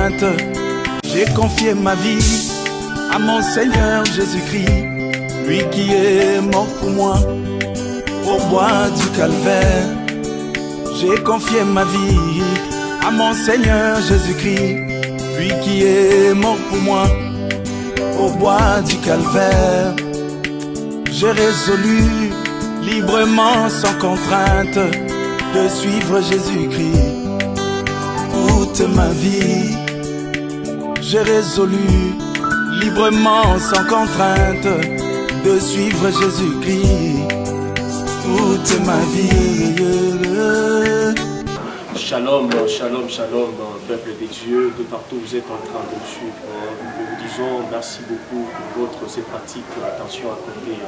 contrainte. J'ai confié ma vie à mon Seigneur Jésus-Christ, lui qui est mort pour moi au bois du calvaire. J'ai confié ma vie à mon Seigneur Jésus-Christ, lui qui est mort pour moi au bois du calvaire. J'ai résolu librement sans contrainte de suivre Jésus-Christ toute ma vie. J'ai résolu librement sans contrainte de suivre Jésus-Christ toute ma vie. Shalom, shalom, shalom, peuple de Dieu, de partout vous êtes en train de me suivre. Nous vous disons merci beaucoup pour votre sympathique attention accordée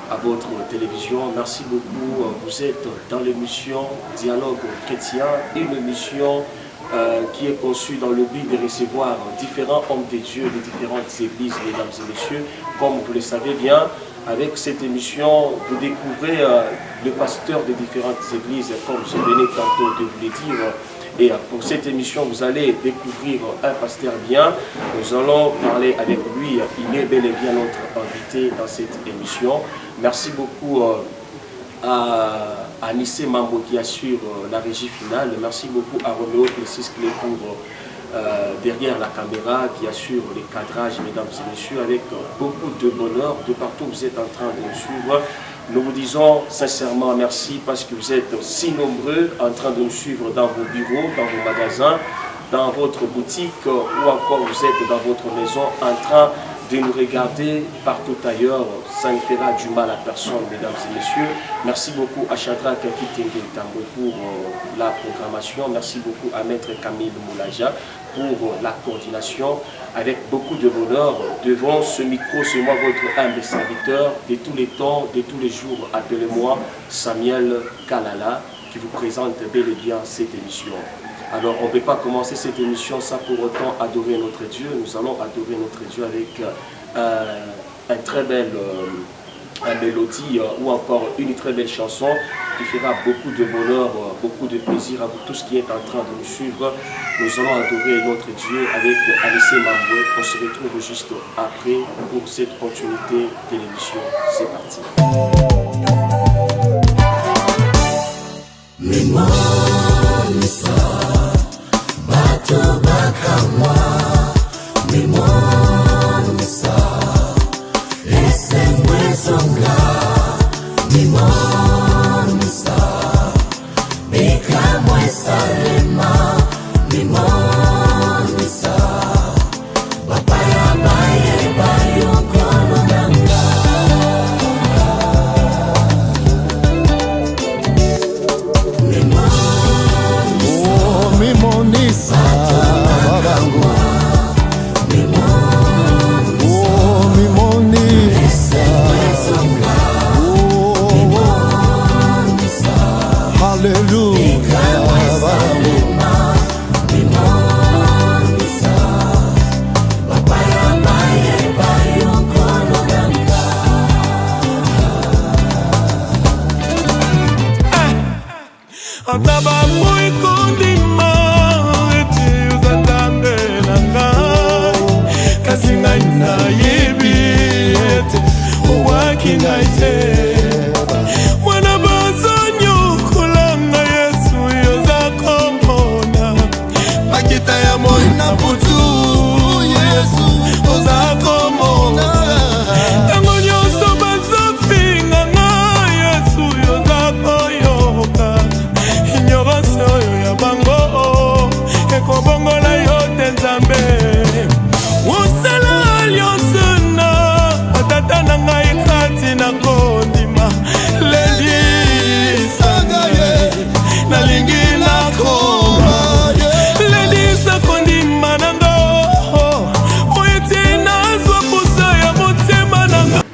à votre télévision. Merci beaucoup, vous êtes dans l'émission Dialogue chrétien, une émission qui est conçue dans le but de recevoir différents hommes de Dieu de différentes églises, mesdames et messieurs. Comme vous le savez bien, avec cette émission, vous découvrez le pasteur de différentes églises, comme je venais tantôt de vous le dire. Et pour cette émission, vous allez découvrir un pasteur bien. Nous allons parler avec lui. Il est bel et bien notre invité dans cette émission. Merci beaucoup à Nissé Mambo qui assure la régie finale. Merci beaucoup à Roméo Plessis pour derrière la caméra qui assure les cadrages, mesdames et messieurs, avec beaucoup de bonheur. De partout vous êtes en train de nous suivre. Nous vous disons sincèrement merci parce que vous êtes si nombreux en train de nous suivre dans vos bureaux, dans vos magasins, dans votre boutique ou encore vous êtes dans votre maison en train de nous regarder partout ailleurs. Ça ne fera du mal à personne, mesdames et messieurs. Merci beaucoup à Shadrach Kitenge Tamboué pour la programmation. Merci beaucoup à Maître Camille Moulaja pour la coordination. Avec beaucoup de bonheur, devant ce micro, c'est moi votre humble serviteur de tous les temps, de tous les jours. Appelez-moi Samuel Kalala qui vous présente bel et bien cette émission. Alors, on ne peut pas commencer cette émission sans pour autant adorer notre Dieu. Nous allons adorer notre Dieu avec un très belle mélodie ou encore une très belle chanson qui fera beaucoup de bonheur, beaucoup de plaisir à vous tous qui êtes en train de nous suivre. Nous allons adorer notre Dieu avec Nissé Mambo. On se retrouve juste après pour cette continuité de l'émission. C'est parti.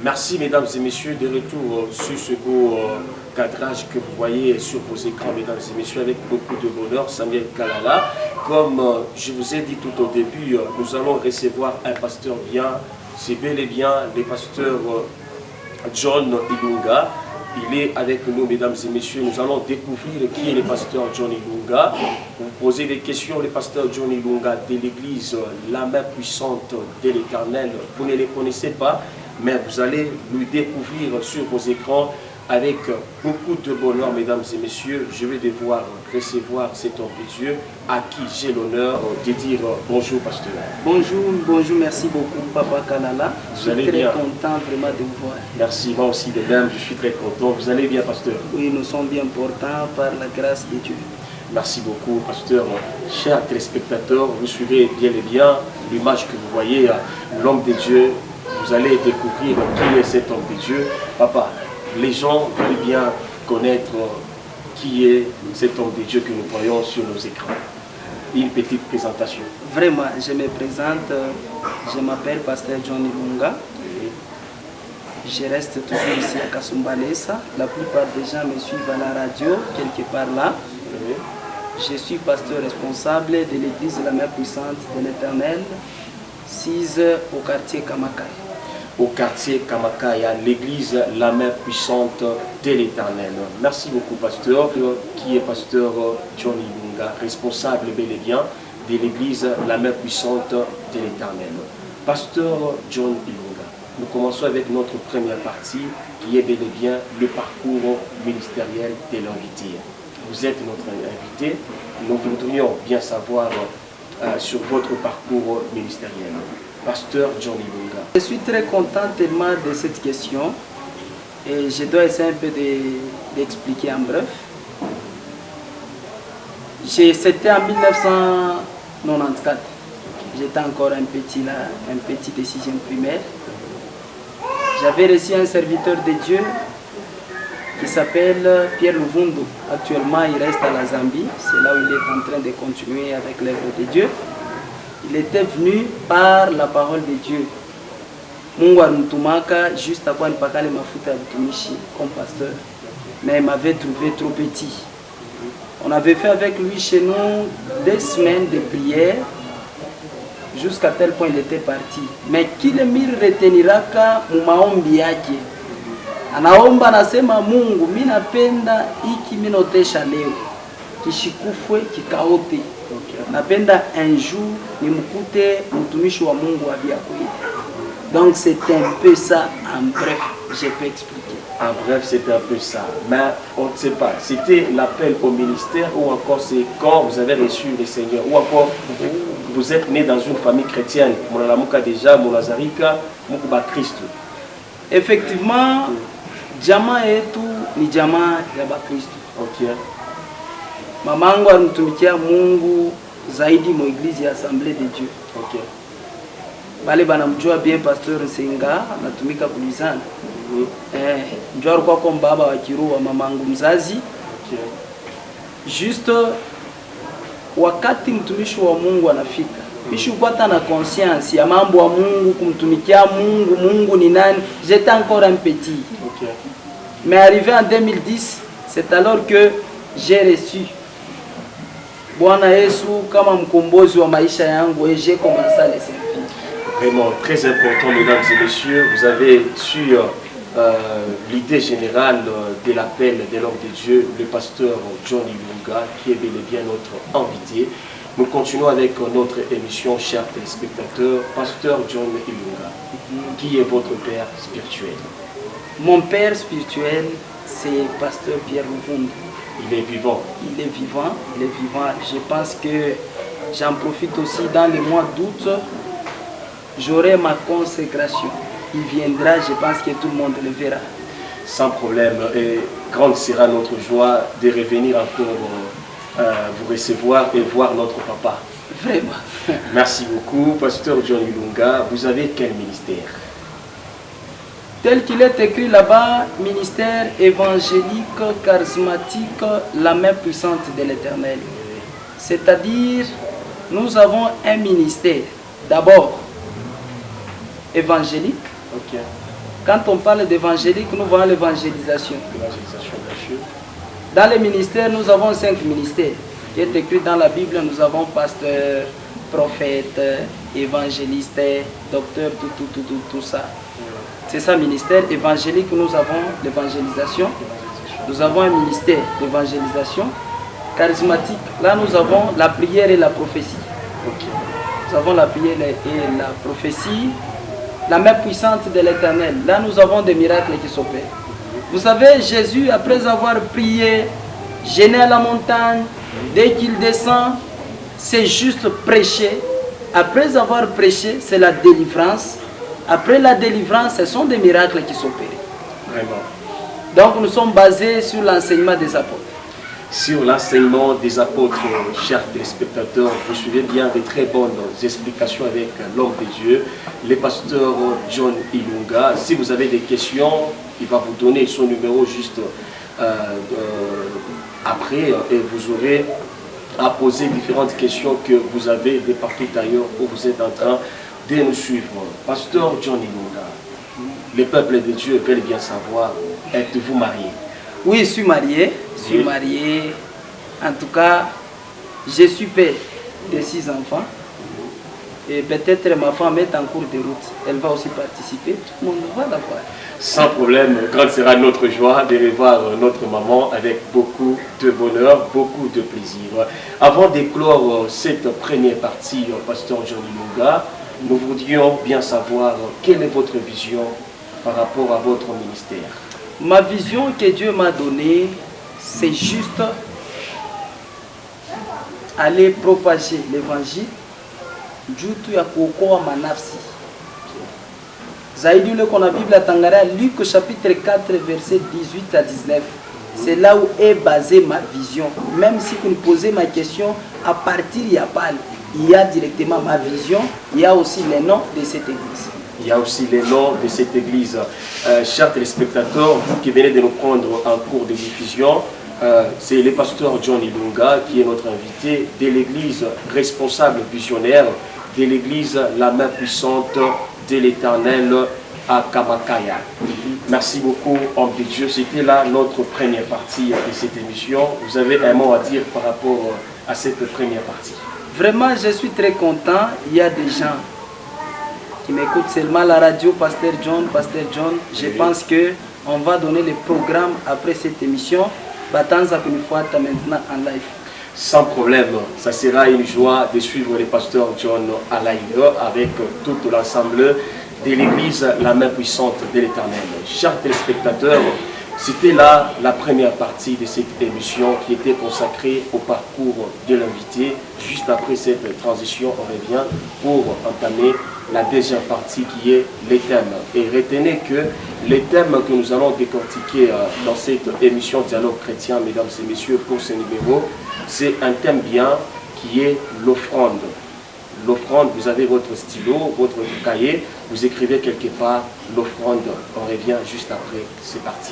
Merci mesdames et messieurs, de retour sur ce beau cadrage que vous voyez sur vos écrans, mesdames et messieurs, avec beaucoup de bonheur, Samuel Kalala. Comme je vous ai dit tout au début, nous allons recevoir un pasteur bien, c'est bel et bien le pasteur John Ilunga, Il est avec nous, mesdames et messieurs. Nous allons découvrir qui est le pasteur John Ilunga. Vous posez des questions, le pasteur John Ilunga de l'église La Main Puissante de l'Éternel. Vous ne les connaissez pas, mais vous allez le découvrir sur vos écrans avec beaucoup de bonheur, mesdames et messieurs. Je vais devoir recevoir cet homme de Dieu à qui j'ai l'honneur de dire bonjour, pasteur. Bonjour, merci beaucoup, Papa Kalala. Je suis très bien. content vraiment de vous voir. Merci, moi aussi de même, je suis très content. Vous allez bien, pasteur? Oui, nous sommes bien portants par la grâce de Dieu. Merci beaucoup, pasteur. Chers téléspectateurs, vous suivez bien et bien l'image que vous voyez, l'homme de Dieu. Vous allez découvrir qui est cet homme de Dieu. Papa, les gens veulent bien connaître qui est cet homme de Dieu que nous voyons sur nos écrans. Une petite présentation. Vraiment, je me présente, je m'appelle pasteur John Ilunga. Je reste toujours ici à Kasumbalesa. La plupart des gens me suivent à la radio, quelque part là. Je suis pasteur responsable de l'église de la Main Puissante de l'Éternel, 6 au quartier Kamakai. Au quartier Kamakaya, l'église La Main Puissante de l'Éternel. Merci beaucoup, pasteur, qui est pasteur John Ilunga, responsable bel et bien de l'église La Main Puissante de l'Éternel. Pasteur John Ilunga, nous commençons avec notre première partie qui est bel et bien le parcours ministériel de l'invité. Vous êtes notre invité, nous voudrions bien savoir sur votre parcours ministériel. Pasteur John Ilunga. Je suis très content tellement de cette question et je dois essayer un peu d'expliquer en bref. C'était en 1994. J'étais encore un petit là, un petit de 6e primaire. J'avais reçu un serviteur de Dieu qui s'appelle Pierre Luvundu. Actuellement, il reste à la Zambie. C'est là où il est en train de continuer avec l'œuvre de Dieu. Il était venu par la parole de Dieu. Mungu alimtumaka juste à quoi nipakale mafuta ya mtumishi comme pasteur. Mais il m'avait trouvé trop petit. On avait fait avec lui chez nous 2 semaines de prière jusqu'à tel point il était parti. Mais kile miri reteniraka mumaombi yake. Anaomba anasema, Mungu mimi napenda hiki mimi notesha leo. Kishikufwe kikaote. Napenda un jour nimkute mtumishi wa Mungu abia kweli. Donc c'est un peu ça en bref, je peux expliquer. En bref, c'est un peu ça. Mais on ne sait pas, c'était l'appel au ministère ou encore c'est quand vous avez reçu le Seigneur ou encore vous êtes né dans une famille chrétienne. Monalamuka déjà, Monazarika, Mukuba Christ. Effectivement, jamaa yetu ni jamaa ya Bakristo. Ok. Mamangu alimtumikia Mungu zaidi mu église ya Assemblée de Dieu. Ok. Bale banamjua bien pasteur Nsenga, anatumika kulizana. Njoo alikuwa kwa baba wa kiroho wa mamangu mzazi. Ok. Juste wakati mtumishi wa Mungu anafika, kisha upata na conscience ya mambo ya Mungu, kumtumikia Mungu, Mungu ni nani. J'étais encore un petit. Ok. Mais arrivé en 2010, c'est alors que j'ai reçu Bwana Yesu kama mkombozi wa maisha yangu et j'ai commencé à le servir. Vraiment très important, mesdames et messieurs, vous avez su l'idée générale de l'appel de l'homme de Dieu, le pasteur John Ilunga, qui est bel et bien notre invité. Nous continuons avec notre émission, chers téléspectateurs. Pasteur John Ilunga, qui est votre père spirituel? Mon père spirituel, c'est pasteur Pierre Luvundu. Il est vivant. Il est vivant, il est vivant. Je pense que j'en profite aussi dans le mois d'août. J'aurai ma consécration. Il viendra, je pense que tout le monde le verra. Sans problème. Et grande sera notre joie de revenir encore vous recevoir et voir notre papa. Vraiment. Merci beaucoup, pasteur John Ilunga. Vous avez quel ministère? Tel qu'il est écrit là-bas, ministère évangélique, charismatique, la main puissante de l'Éternel. C'est-à-dire, nous avons un ministère, d'abord, évangélique. Ok. Quand on parle d'évangélique, nous voyons l'évangélisation. L'évangélisation, bien sûr. Dans les ministères, nous avons 5 ministères. Qui est écrit dans la Bible, nous avons pasteur, prophète, évangéliste, docteur, tout ça. C'est ça, ministère évangélique. Nous avons l'évangélisation. Nous avons un ministère d'évangélisation charismatique. Là, nous avons la prière et la prophétie. Nous avons la prière et la prophétie. La main puissante de l'Éternel. Là, nous avons des miracles qui s'opèrent. Vous savez, Jésus, après avoir prié, gêné à la montagne, dès qu'il descend, c'est juste prêcher. Après avoir prêché, c'est la délivrance. Après la délivrance, ce sont des miracles qui s'opèrent. Vraiment. Donc nous sommes basés sur l'enseignement des apôtres. Sur l'enseignement des apôtres, chers téléspectateurs, vous suivez bien de très bonnes explications avec l'homme de Dieu, le pasteur John Ilunga. Si vous avez des questions, il va vous donner son numéro juste après et vous aurez à poser différentes questions que vous avez de partout ailleurs où vous êtes en train de nous suivre. Pasteur John Ilunga, le peuple de Dieu veut bien savoir, êtes-vous marié? Oui, je suis marié. Je suis marié. En tout cas, je suis père de 6 enfants. Et peut-être ma femme est en cours de route. Elle va aussi participer. Tout le monde va la voir. Sans problème, grande sera notre joie de revoir notre maman avec beaucoup de bonheur, beaucoup de plaisir. Avant d'éclore cette première partie, pasteur John Ilunga, nous voudrions bien savoir quelle est votre vision par rapport à votre ministère. Ma vision que Dieu m'a donnée, c'est juste aller propager l'évangile jutu ya kuokoa manafsi. Zaidi le qu'on a Bible à Tangara, Luc chapitre 4 verset 18 à 19. C'est là où est basée ma vision. Même si vous me posez ma question, à partir il y a directement ma vision, il y a aussi les noms de cette église. Il y a aussi les noms de cette église. Chers téléspectateurs, vous qui venez de nous prendre en cours de diffusion, c'est le pasteur John Ilunga qui est notre invité de l'église responsable visionnaire de l'église La Main Puissante de l'Éternel à Kamakaya. Merci beaucoup, homme de Dieu. C'était là notre première partie de cette émission. Vous avez un mot à dire par rapport à cette première partie? Vraiment, je suis très content. Il y a des gens qui m'écoutent seulement à la radio, Pasteur John. Je pense qu'on va donner le programme après cette émission. Batanza une fois maintenant en live. Sans problème, ça sera une joie de suivre le pasteur John à live avec tout l'ensemble de l'église La Main Puissante de l'Éternel. Chers téléspectateurs, c'était là la première partie de cette émission qui était consacrée au parcours de l'invité. Juste après cette transition, on revient pour entamer la deuxième partie qui est les thèmes. Et retenez que les thèmes que nous allons décortiquer dans cette émission Dialogue Chrétien, mesdames et messieurs, pour ce numéro, c'est un thème bien qui est l'offrande. L'offrande, vous avez votre stylo, votre cahier, vous écrivez quelque part l'offrande. On revient juste après, c'est parti.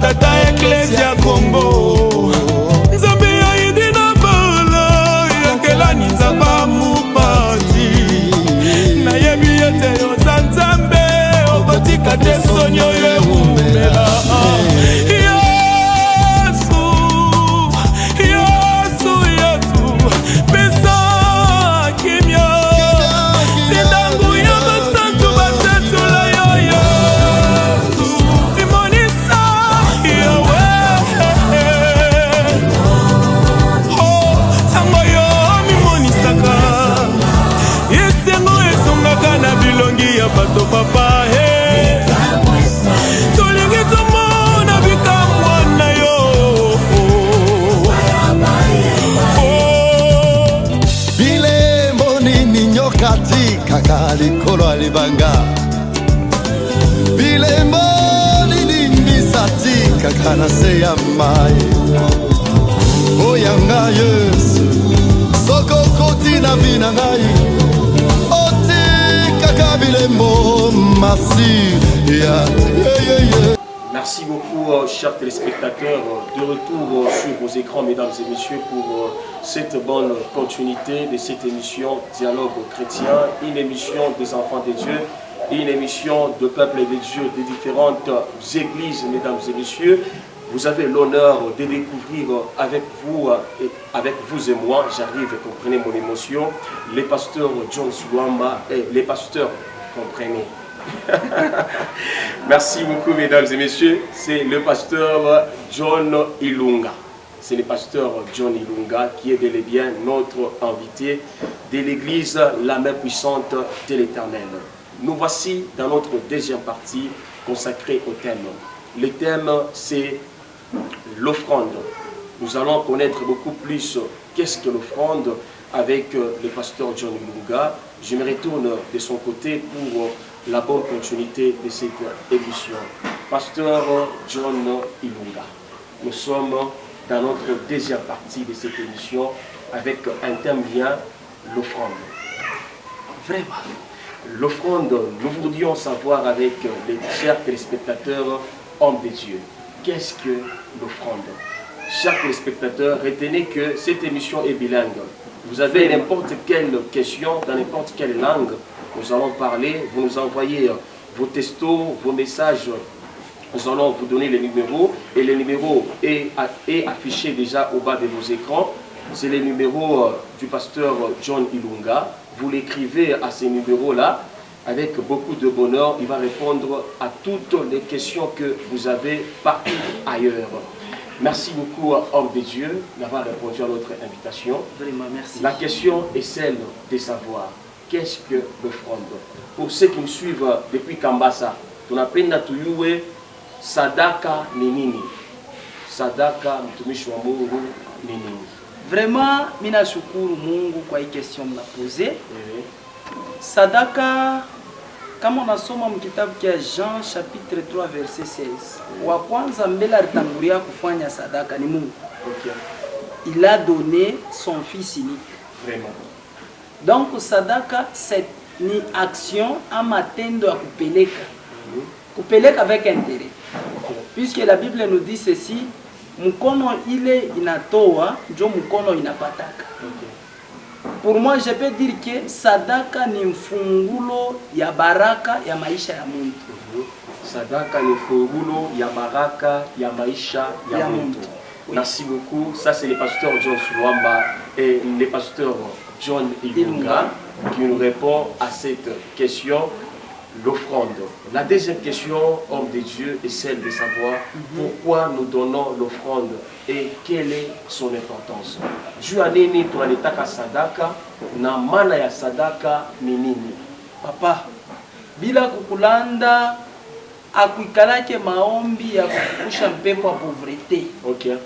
Tata Ecclesia Congo Nzambe ya idina bala Yakela nizaba mupati Na yebi yete yo zanzambe Obotika te sonyo ye umela Yesu Pesa kimya Sindangu ya basantu batetula yo Pato papa he Tolingi tumona bikamwa na yo Bile mboni ninyokati kakali kolo alibanga Bile mboni nimisati kakana se ya maye Oyanga Yesu Soko koti na vina ngai Oti bilembo masi. Merci beaucoup, chers téléspectateurs, de retour sur vos écrans, mesdames et messieurs, pour cette bonne continuité de cette émission Dialogue chrétien, une émission des enfants de Dieu, une émission de peuple et de Dieu, des différentes églises, mesdames et messieurs. Vous avez l'honneur de découvrir avec vous et moi, j'arrive, comprenez mon émotion, les pasteurs John Sulwamba et les pasteurs, comprenez. Merci beaucoup, mesdames et messieurs. C'est le pasteur John Ilunga. C'est le pasteur John Ilunga qui est bel et bien notre invité de l'église La Main Puissante de l'Éternel. Nous voici dans notre deuxième partie consacrée au thème. Le thème, c'est l'offrande. Nous allons connaître beaucoup plus qu'est-ce que l'offrande avec le pasteur John Ilunga. Je me retourne de son côté pour la bonne continuité de cette émission. Pasteur John Ilunga, nous sommes dans notre deuxième partie de cette émission avec un thème bien, l'offrande. Vraiment, l'offrande, nous voudrions savoir avec les chers téléspectateurs, hommes de Dieu, qu'est-ce que l'offrande? Chers téléspectateurs, retenez que cette émission est bilingue. Vous avez n'importe quelle question dans n'importe quelle langue, nous allons parler, vous nous envoyez vos textos, vos messages, nous allons vous donner les numéros et le numéro est affiché déjà au bas de vos écrans. C'est le numéro du pasteur John Ilunga. Vous l'écrivez à ces numéros-là avec beaucoup de bonheur. Il va répondre à toutes les questions que vous avez partout ailleurs. Merci beaucoup, homme de Dieu, d'avoir répondu à notre invitation. Vraiment, merci. La question est celle de savoir qu'est-ce que l'offrande. Pour ceux qui nous suivent depuis Kambasa, on appelle Natuyuwe Sadaka Ninini. Sadaka mtumishi wa Mungu Ninini. Vraiment, mina shukuru Mungu kwa hii question mnapoze. Sadaka, kama unasoma mkitabu kia Jean chapitre 3 verset 16. Wa kwanza mbele alitangulia kufanya sadaka ni Mungu. Il a donné son fils unique. Vraiment. Donc sadaka c'est ni action ama tendo ya kupeleka. Kupeleka avec intérêt. Puisque la Bible nous dit ceci, mkono ile inatoa, njo mkono inapataka. Pour moi, je peux dire que sadaka ni mfungulo ya baraka ya maisha ya mtu. Sadaka ni mfungulo ya baraka ya maisha ya mtu. Merci beaucoup. Ça, c'est le pasteur John Sulwamba et le pasteur John Ilunga qui nous répond à cette question, l'offrande. La deuxième question, homme de Dieu, est celle de savoir pourquoi nous donnons l'offrande et quelle est son importance. Dieu a nini tunalitaka sadaka na maana ya sadaka ni nini? Papa, bila kukulanda akuikalake maombi ya kufukusha mpepo wa pauvreté. Okay.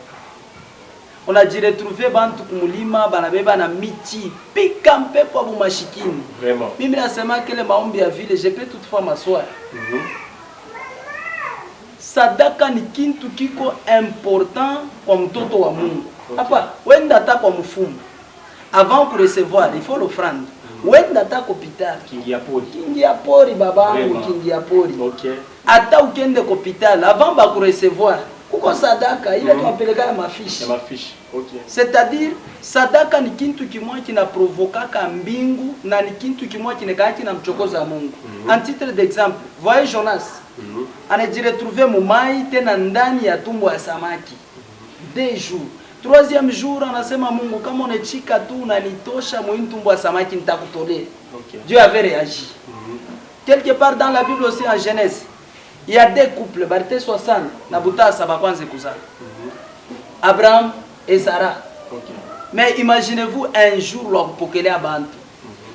On a dit retrouver bantu kumulima banabeba na miti pika mpepo wa bumashikini. Vraiment. Mimi nasema kile maombi ya vile je peux toutefois m'asseoir. Sadaka ni kintu kiko important kwa mtoto wa Mungu. Hapa wenda hata kwa mfumo. Avant de recevoir, il faut l'offrande. Wenda hata hospital. Kingia pori babangu, kingia pori. Okay. Hata ukende hospital avant ba recevoir. Kuko sadaka ile tunapeleka ya mafishi. Ya mafishi. Okay. C'est-à-dire sadaka ni kintu kimwa kinaprovokaka mbingu na ni kintu kimwa kinekaki na mchokoza Mungu. En titre d'exemple, voyez Jonas. Anajiretrouvé mumai tena ndani ya tumbo ya samaki. 2 jours. 3e jour anasema Mungu kama unechika tu unanitosha mwini tumbo ya samaki nitakutolea. Okay. Dieu avait réagi. Quelque part dans la Bible aussi en Genèse, il y a 2 couples, Barthé 60 na Butasa bakwanze kuzala. Abraham et Sarah. Okay. Mais imaginez-vous un jour lo kupokelea bantu.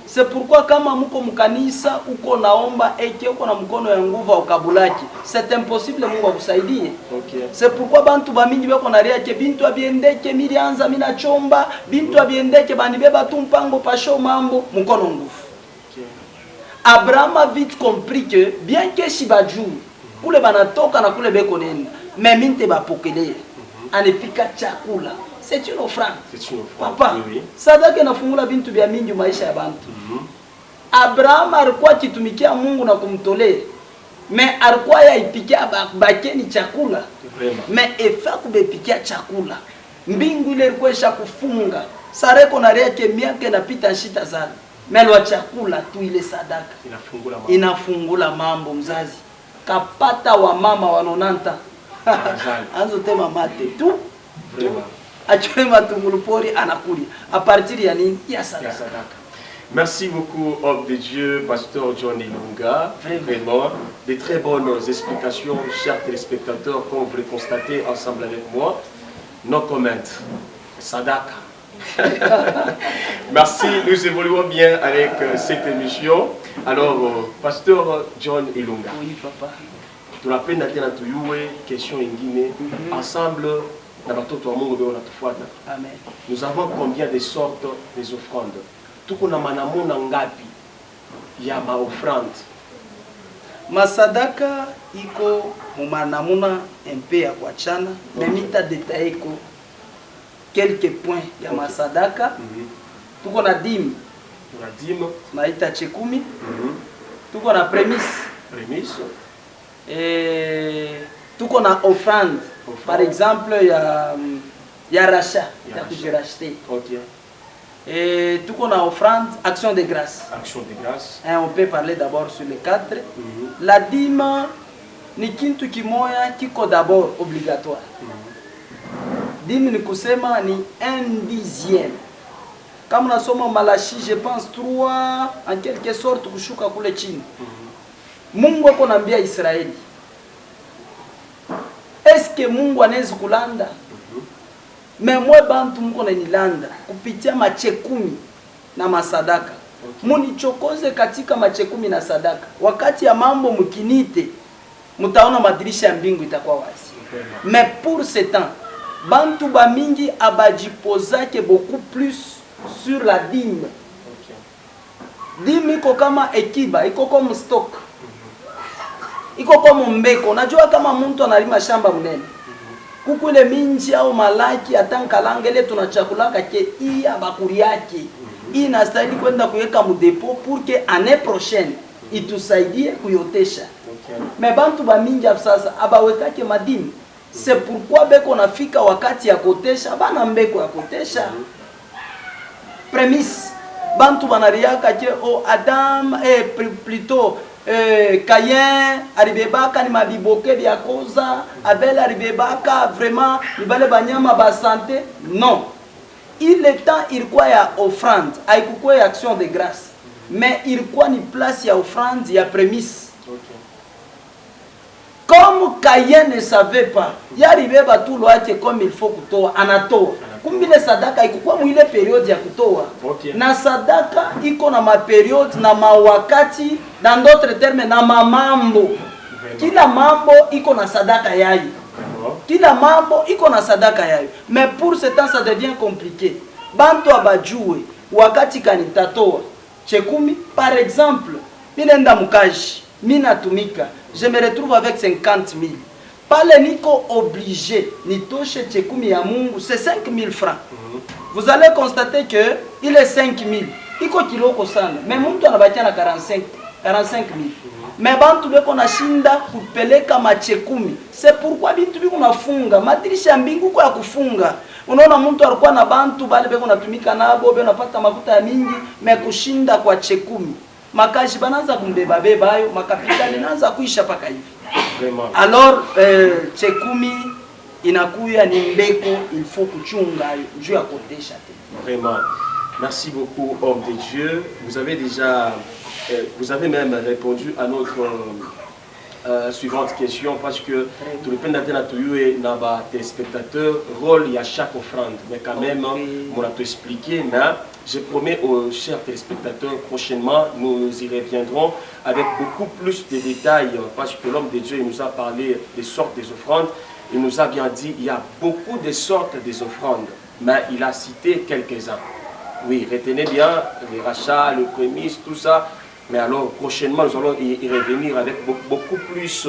C'est pourquoi kama muko mkanisa uko naomba eke uko na mkono ya nguvu ukabulaki, c'est impossible Mungu akusaidie. Okay. C'est pourquoi bantu bamingi beko na ria ke bintu abiendeke milianza mina chomba, bintu abiendeke banibeba tu mpango pasho mambo mkono nguvu. Okay. Abraham a vite compris que bien que shibaju kule banatoka na kule beko nenda, mais minte bapokelea. Anepika chakula. C'est une offrande. C'est une offrande. Papa, oui. sadaka inafungula bintu bya mingi maisha ya bantu. Abraham alikuwa akitumikia Mungu na kumtolea. Mais alikuwa yaipikia bakeni chakula. Mais efa kubepikia chakula. Mbingu ile ilikuwa ishakufunga. Sareko na reke miaka inapita nshita sana. Melwa chakula tu ile sadaka. Inafungula mambo mzazi. Kapata wa mama wanonanta. Anzo tema mate tu. Achwe matungulupori anakulia. A partir ya nini? Ya sadaka. Merci beaucoup, homme de Dieu, pasteur John Ilunga. Vraiment, des très bonnes explications, chers téléspectateurs, comme vous le constatez ensemble avec moi. No comment. Sadaka. Merci, nous évoluons bien avec cette émission. Alors, pasteur John Ilunga. Oui, papa. Tu l'as peine d'attendre à question en Guinée. Ensemble, Amen. nous avons combien de sortes des offrandes? Tuko na manamuna ngapi ya maofrande? Masadaka iko mumanamuna mpe ya kuachana, memita detaiko quelques points ya masadaka. Tuko na dîme. Na dîme. Naita chekumi. Tuko na prémisse. Prémisse. Tuko na offrande. Par exemple, il y a rachat, il y a que racheté. Ok. Et tout qu'on a offrande, action de grâce. Action de grâce. Et on peut parler d'abord sur les 4. La dîme, ni kintu kimoya kiko d'abord obligatoire. Dîme ni kusema ni 1/10. Comme nous sommes en Malachi, je pense 3 en quelque sorte kushuka kule chini. Mungu ako naambia Israeli. Est-ce que Mungu anaweza kulanda? Mais moi bantu mko na nilanda kupitia machekumi na masadaka. Munichokoze katika machekumi na sadaka. Wakati ya mambo mkinite, mtaona madirisha ya mbingu itakuwa wazi. Mais pour ce temps, bantu ba mingi abajipozake beaucoup plus sur la dîme. Dîme iko kama ekiba, iko kama stock. Iko kama mbeko. Unajua kama mtu analima shamba mnene. Kuku ile minji au malaki atankalanga ile tunachakulaka ke hii abakuri yake. Hii inastahili kwenda kuweka mudepo pour que année prochaine itusaidie kuyotesha. Mais bantu ba mingi sasa abawekake madini. C'est pourquoi beko nafika wakati ya kotesha bana mbeko ya kotesha. Prémisse bantu banariaka ke o Adam plutôt Caïn aribebaka ni mabiboke bya koza, Abel aribebaka vraiment ni bale banyama ba santé. Non, il est temps ilikuwa ya offrande, haikukuwa ya action de grâce, mais ilikuwa ni place ya offrande ya prémisse. Comme Caïn ne savait pas, yaribeba tout loate comme il faut kutoa, anatoa. Kumbile sadaka ikukuwa mwile periode ya kutoa. Na sadaka iko na ma periode na mawakati, dans d'autres termes na mamambo. Kila mambo iko na sadaka yayo. Kila mambo iko na sadaka yayo. Mais pour ce temps ça devient compliqué. Bantu abajue wakati kanitatoa chekumi par exemple, minenda mukaji, minatumika, je me retrouve avec 50 000. Pale niko obligé, nitoshe chekumi ya Mungu, c'est 5 000 francs. Vous allez constater que il est 5 000. Iko kiloko sana, mais mtu anabakia na 45 000. Mais bantu beko na shinda kupeleka machekumi. C'est pourquoi bintu biko nafunga, madirisha ya mbingu kwa kufunga. Unaona mtu alikuwa na bantu bale beko natumika nabo, beko napata makuta ya mingi, mais kushinda kwa chekumi. Makaji banaanza kumbeba beba ayo, makapitali naanza kuisha paka hivi. Alors chekumi inakuya ni mbeko, il faut kuchunga juu ya kotesha. Vraiment. Merci beaucoup, homme de Dieu. Vous avez déjà, vous avez même répondu à notre suivante question parce que tout le peine d'atteindre à téléspectateurs, rôle il y a chaque offrande. Mais quand même, on a tout expliqué. Mais je promets aux chers téléspectateurs, prochainement, nous y reviendrons avec beaucoup plus de détails parce que l'homme de Dieu il nous a parlé des sortes des offrandes. Il nous a bien dit il y a beaucoup de sortes des offrandes, mais il a cité quelques-uns. Oui, retenez bien les rachats, les prémices, tout ça. Mais alors, prochainement, nous allons y revenir avec beaucoup plus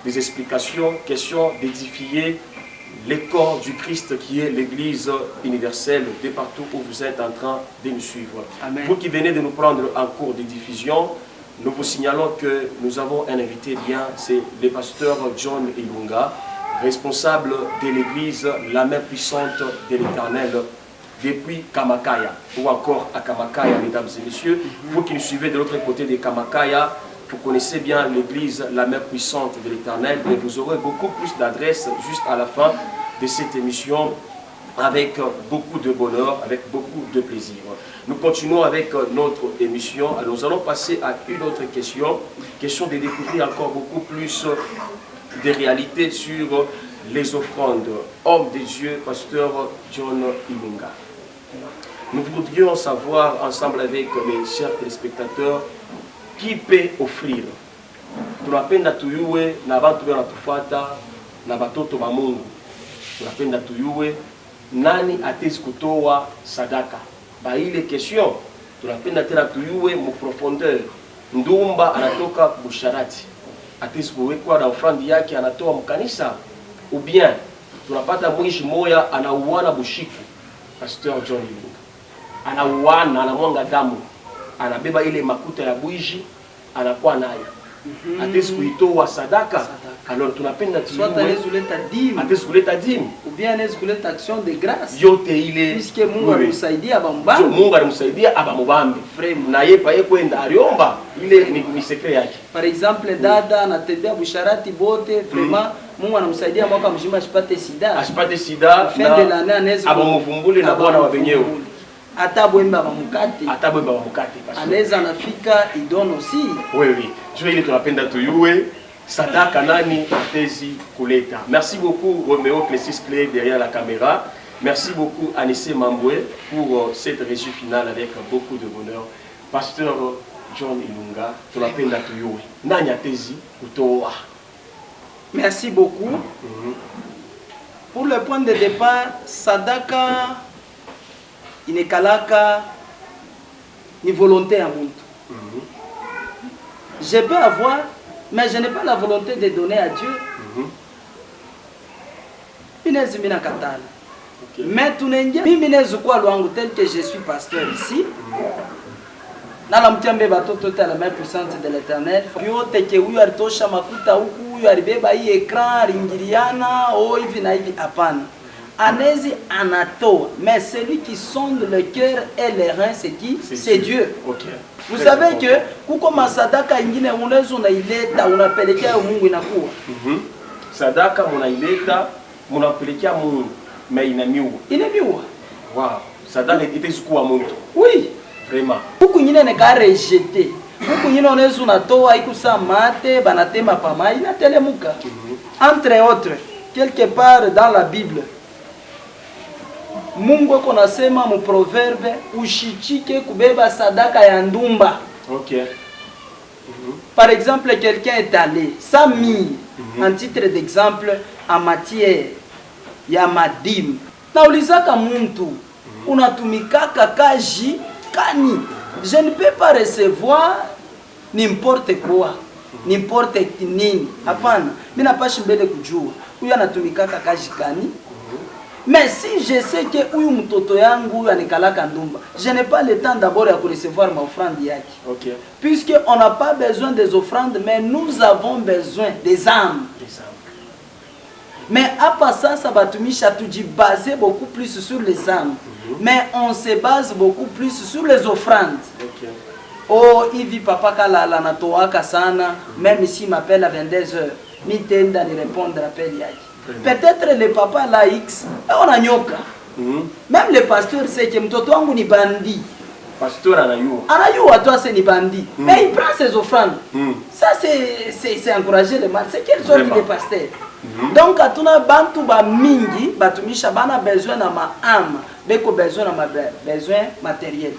des explications, question d'édifier le corps du Christ qui est l'Église universelle de partout où vous êtes en train de nous suivre. Amen. Vous qui venez de nous prendre en cours de diffusion, nous vous signalons que nous avons un invité bien, c'est le pasteur John Ilunga, responsable de l'Église la main puissante de l'Éternel depuis Kamakaya, ou encore à Kamakaya, mesdames et messieurs. Vous qui nous suivez de l'autre côté de Kamakaya, vous connaissez bien l'Église la main puissante de l'Éternel, et vous aurez beaucoup plus d'adresses juste à la fin de cette émission, avec beaucoup de bonheur, avec beaucoup de plaisir. Nous continuons avec notre émission. Alors, nous allons passer à une autre question de découvrir encore beaucoup plus de réalités sur les offrandes. Homme de Dieu, pasteur John Ilunga. Nous voudrions savoir ensemble avec mes chers téléspectateurs qui peut offrir. Tunapenda tuyue na bantu banatufata na batoto ba Mungu. Tunapenda tuyue nani atezi kutoa sadaka. Ba ile question tunapenda tena tuyue mu profondeur. Ndumba anatoka busharati. Atezi kuwekwa na ofrandi yake anatoa mkanisa ou bien tunapata mwishi moya anauana bushiku. Pasteur John Ilunga anauana, anamwanga damu, anabeba ile makuta ya bwiji anakuwa nayo. Atezi kuitoa sadaka. Alors tunapenda soit anaweza kuleta dîme, atezi kuleta dîme ou bien anaweza kuleta action de grâce, yote ile puisque Mungu alimsaidia abambambe. Mungu alimsaidia abamubambe na yeye paye kwenda aliomba ile ni secret yake. Par exemple dada anatembea busharati bote vraiment Mungu anamsaidia mwaka mzima asipate sida. Fin de l'année anaweza abamuvumbule na bwana wa wenyewe. Atabwemba bamukate. Anaweza anafika idono si. Oui. Je ile tunapenda tuyue sadaka nani atezi kuleta. Merci beaucoup Roméo Clésis Clé derrière la caméra. Merci beaucoup Anissé Mamboué pour cette régie finale avec beaucoup de bonheur. Pasteur John Ilunga, tunapenda tuyue nani atezi kutoa. Merci beaucoup. Pour le point de départ, sadaka inekalaka ni volonté à muntu. Je peux avoir, mais je n'ai pas la volonté de donner à Dieu. Inezi mina katala. Mais tunengia mimi nezu kwa lwangu tel que je suis pasteur ici. Nala mtiambe batoto ta la main puissante de l'Éternel. Yote ke huyu alitosha makuta huku, huyu alibeba hii ekran ringiriana, hivi na hivi hapana. Anezi anatoa, mais celui qui sonde le cœur et les reins, c'est qui? C'est Dieu. Okay. Vous savez que kuko masadaka ingine unaweza unaileta unapelekea Mungu inakuwa. Sadaka munaileta munapelekea Mungu mais inamiwa. Inamiwa. Wow. Sadaka itezikuwa Mungu. Oui. Vraiment. Kuko ingine neka rejeter. Kuko ingine unaweza unatoa ikusa mate banatema pama inatelemuka. Entre autres, quelque part dans la Bible, Mungu ako nasema mu proverbe ushichike kubeba sadaka ya ndumba. OK. Par exemple, quelqu'un est allé sans mille, en titre d'exemple, en matière ya madime. Naulizaka muntu, unatumikaka kaji kani? Je ne peux pas recevoir n'importe quoi, n'importe nini. Hapana, mimi napashi mbele kujua. Huyu anatumikaka kaji kani? Mais si je sais que huyu mtoto yangu huyu anikalaka ndumba, je n'ai pas le temps d'abord à recevoir ma offrande yaki. OK. Puisque on n'a pas besoin des offrandes, mais nous avons besoin des âmes. Mais à part ça, ça va tout baser beaucoup plus sur les âmes. Mais on se base beaucoup plus sur les offrandes. OK. Oh, il vit papa kala la natoaka sana, même s'il m'appelle à 22h, mi tenda ni répondre à appel yaki. Peut-être le papa la X, on a nyoka. Même le pasteur sait que mtoto wangu ni bandi. Pasteur anayua. Anayua toi c'est ni bandi. Mais il prend ses offrandes. Ça c'est encourager le mal. C'est quelle sorte de pasteur? Donc atuna bantu ba mingi, batumisha bana besoin na ma âme, beko besoin na ma besoin matériel.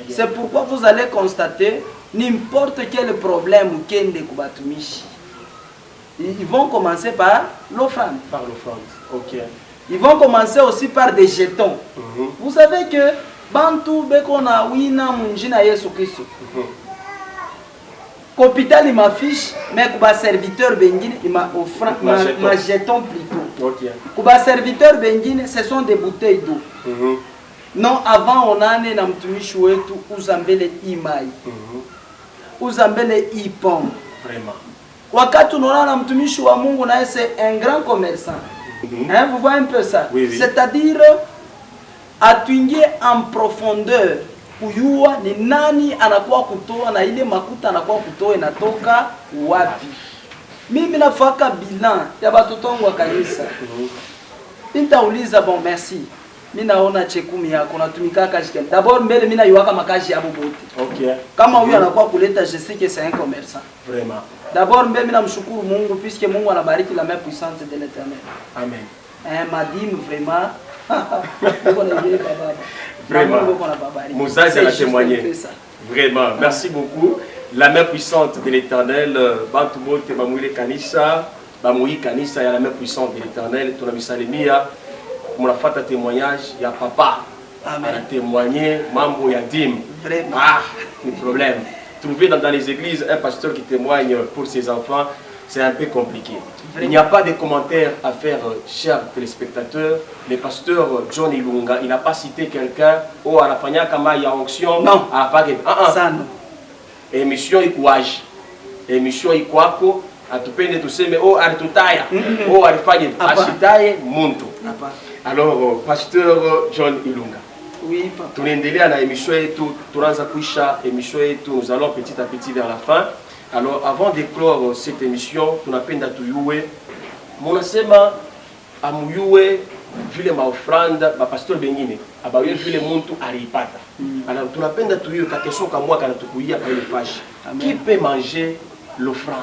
C'est pourquoi vous allez constater n'importe quel problème ou kende kubatumishi. Ils vont commencer par l'offrande. Par l'offrande, OK. Ils vont commencer aussi par des jetons. Vous savez que Bantu beko na wina munjina Yesu Kristo. Hôpital m'affiche, mais kuba serviteur bengine il m'a offert ma jeton plutôt. Ok. Kuba serviteur bengine ce sont des bouteilles d'eau. Non, avant on a na mtumishi wetu uzambele imai. Uzambele ipom. Vraiment. Wakati unaona na mtumishi wa Mungu naye c'est un grand commerçant. Hein, vous voyez un peu ça? Oui, oui. C'est-à-dire atuingie en profondeur kuyua ni nani anakuwa kutoa na ile makuta anakuwa kutoa inatoka wapi. Mimi nafaka bilan ya batoto wangu wa kanisa. Nitauliza bon merci. Mimi naona chekumi yako natumika kazi gani? D'abord mbele mimi naiwaka makazi yabo bote. OK. Kama huyu anakuwa kuleta je sais que c'est un commerçant. Vraiment. D'abord mbele mimi namshukuru Mungu puisque Mungu anabariki la main puissante de l'Éternel. Amen. Madime vraiment. Vraiment. Moïse a témoigné. Vraiment. Merci beaucoup. La main puissante de l'Éternel, Bantubote Bamouile Kanisa, Bamoui Kanisa, il y a la main puissante de l'Éternel. Ton ami Salemia, on a fait un témoignage, il y a papa. On a témoigné, Mambo Yadim. Vraiment. Ah, le problème. Trouver dans les églises un pasteur qui témoigne pour ses enfants, c'est un peu compliqué. Il n'y a pas de commentaires à faire, chers téléspectateurs. Le pasteur John Ilunga, il n'a pas cité quelqu'un, oh, à la Fania Kama, il y a onction. Non. À la Pagé. Ça, non. Émission Ikouage. Émission Ikwako. À tout peine tout mais oh, à tout taille. Oh, à l'Ifagé. À Chitaye, Monto. Alors, pasteur John Ilunga. Oui, papa. Tout l'endélé à l'émission et tout, tout émission et tout, nous allons petit à petit vers la fin. Alors, avant de clore cette émission, tu n'as pas d'atouiller. Mon enseignement, à Mouyoué, vu les offrandes, ma pasteur Benine, à Baoué, vu les montos à Ripata. Alors, tu n'as pas d'atouiller, la question qu'à moi, quand tu couilles après les pages. Qui peut manger l'offrande?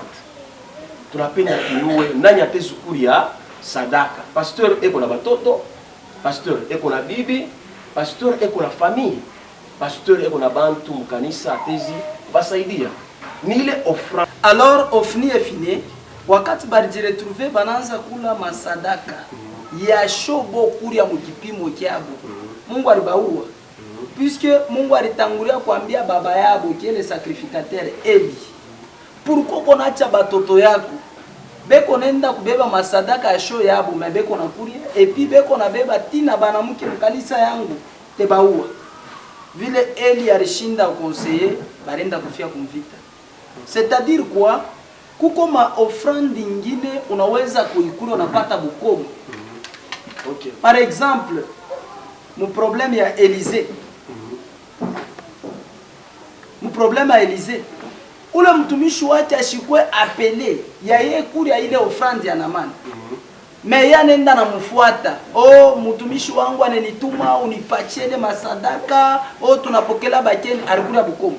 Tu n'as pas d'atouiller, Nanya Tezoukuria, Sadaka. Pasteur, et qu'on a Batoto, pasteur, et qu'on a Bibi, pasteur, et qu'on a famille, pasteur, et qu'on a Bantu, Mukanisa, Tezi, Basaidia. Alors ofni est fini, wakati bari retrouver bananza kula masadaka ya shobo kuria mukipimo kyabo. Mungu alibaua. Puisque Mungu alitangulia kuambia baba yabo qui est le sacrificateur Eli. Pourquoi konacha batoto yako? Beko nenda kubeba masadaka ya show yabo mais beko na kuria et puis beko na beba tina banamuke mkanisa yangu te baua. Vile Eli alishinda conseiller barenda kufia kumvita. C'est-à-dire quoi? Kuko ma offrande ingine unaweza kuikula unapata bukomo. Okay. Par exemple, mon problème ya Élysée. Mon problème à Élysée. Ule mtumishi wake ashikwe apele ya yeye kuria ile offrande ya Namani. Mais yanenda na mfuata. Oh, mtumishi wangu ananituma unipachele masadaka. Oh, tunapokela bakeni alikuwa bukomo.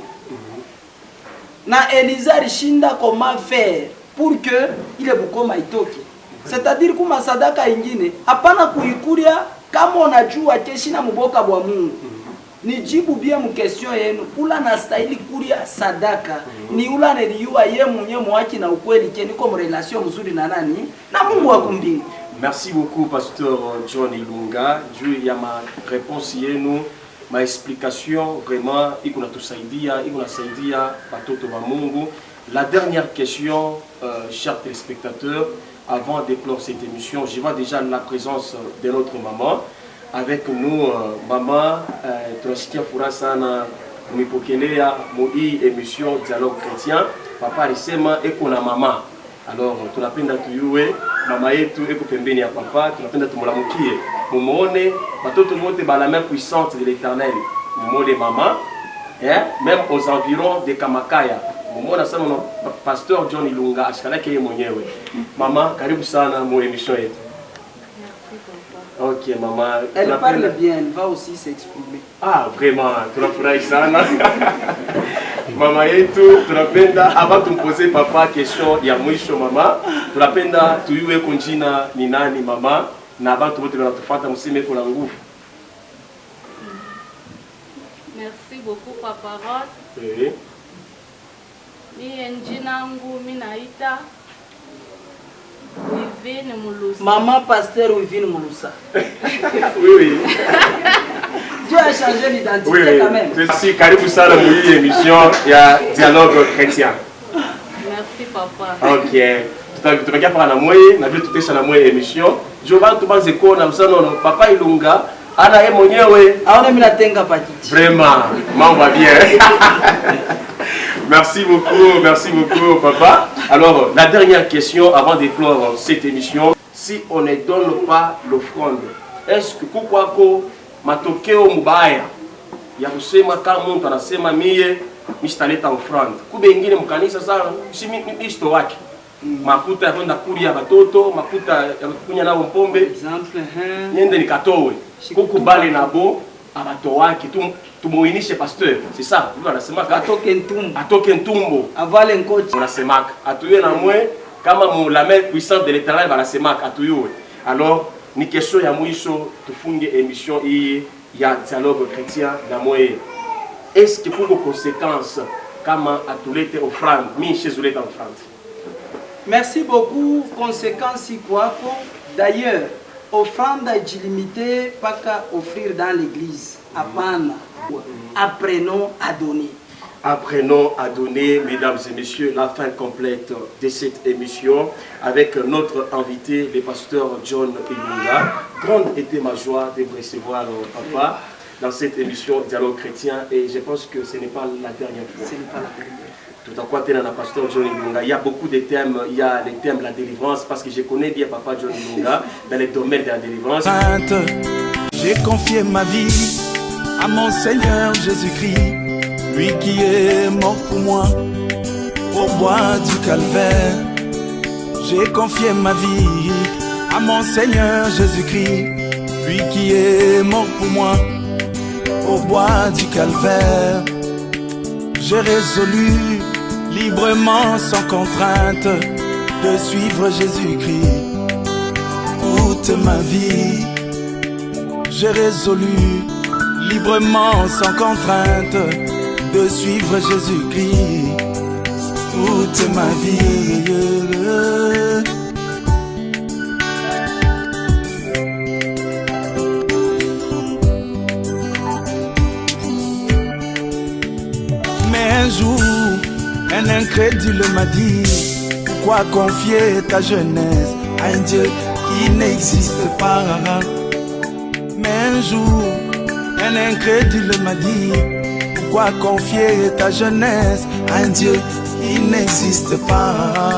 Na Elisa alishinda comment faire pour que ile bukoma itoke. C'est-à-dire kuma sadaka ingine hapana kuikuria kama unajua keshi na muboka bwa Mungu. Nijibu bien mu question yenu. Ula na stahili kuria sadaka. Ni ula niliua yeye mwenyewe mwaki na ukweli ke niko mu relation mzuri na nani? Na Mungu wa kumbingu. Merci beaucoup pasteur John Ilunga. Dieu ya ma réponse yenu. Ma explication vraiment ikunatusaidia batoto wa Mungu. La dernière question, chers téléspectateurs, avant de clore cette émission, je vois déjà la présence de notre maman. Avec nous, maman, tunasikia furaha sana kumipokelea hii émission Dialogue Chrétien. Papa alisema eko na mama. Alors tunapenda tuyue mama yetu eko pembeni ya papa, tunapenda tumulamukie. Mumuone batoto wote ba la main puissante de l'Éternel. Mumuone mama, même aux environs de Kamakaya. Mumuona sana pasteur John Ilunga ashikanake yeye mwenyewe. Mama, karibu sana mu émission yetu. Ok, maman. Elle parle bien, elle va aussi s'exprimer. Ah, vraiment, tunafurahi sana. Mama yetu, tunapenda avant tumposer papa question ya mwisho mama, tunapenda tuyue kunjina ni nani mama na abantu wote wanatufuata msime kuna nguvu. Merci beaucoup papa Rod. Oui. Ni njina ngu minaita Wivine Mulusa. Maman pasteur Wivine Mulusa. Oui, oui. Dieu a changé l'identité oui, quand même. Merci, karibu sana mu émission ya Dialogue Chrétien. papa. Ok. Tutakia para na moye, na vile tutesha na moye émission. Jovan tubanze kona msano no papa Ilunga ana yeye mwenyewe. Aone mimi natenga pakiti. Vraiment, mambo va bien. Merci beaucoup papa. Alors, la dernière question avant de clore cette émission, si on ne donne pas l'offrande, est-ce que kukwako matokeo mubaya ya kusema kama mtu anasema mie misitaleta offrande kube ingine mkanisa sana si misto wake makuta ya kwenda kulia batoto makuta ya kunya nao mpombe Exemple, niende nikatowe kukubali nabo abato wake tumuinishe pasteur, c'est ça ndio anasema atoke ntumbo avale nkochi unasemaka atuye na mwe kama mu la main puissante de l'Éternel banasemaka atuyue. Alors ni question ya mwisho tufunge émission hii ya dialogue chrétien na mwe. Est-ce que pour conséquences kama atulete offrande mi chez uleta offrande? Merci beaucoup. Conséquence kwako. D'ailleurs, offrande illimitée pas qu'à offrir dans l'église. Apana. Apprenons à donner. Apprenons à donner, mesdames et messieurs, la fin complète de cette émission avec notre invité, le pasteur John Ilunga. Grande était ma joie de vous recevoir, papa, dans cette émission Dialogue chrétien, et je pense que ce n'est pas la dernière fois. Ce n'est pas la dernière fois. Tout à quoi tu es dans la pasteur John Ilunga. Il y a beaucoup de thèmes, il y a les thèmes de la délivrance, parce que je connais bien papa John Ilunga dans les domaines de la délivrance. J'ai confié ma vie à mon Seigneur Jésus-Christ, lui qui est mort pour moi au bois du calvaire. J'ai confié ma vie à mon Seigneur Jésus-Christ, lui qui est mort pour moi au bois du calvaire. J'ai résolu librement, sans contrainte, de suivre Jésus-Christ toute ma vie. J'ai résolu librement, sans contrainte, de suivre Jésus-Christ toute ma vie. Mais un jour, un incrédule m'a dit: pourquoi confier ta jeunesse à un Dieu qui n'existe pas? Mais un jour, un incrédule m'a dit: pourquoi confier ta jeunesse à un Dieu qui n'existe pas?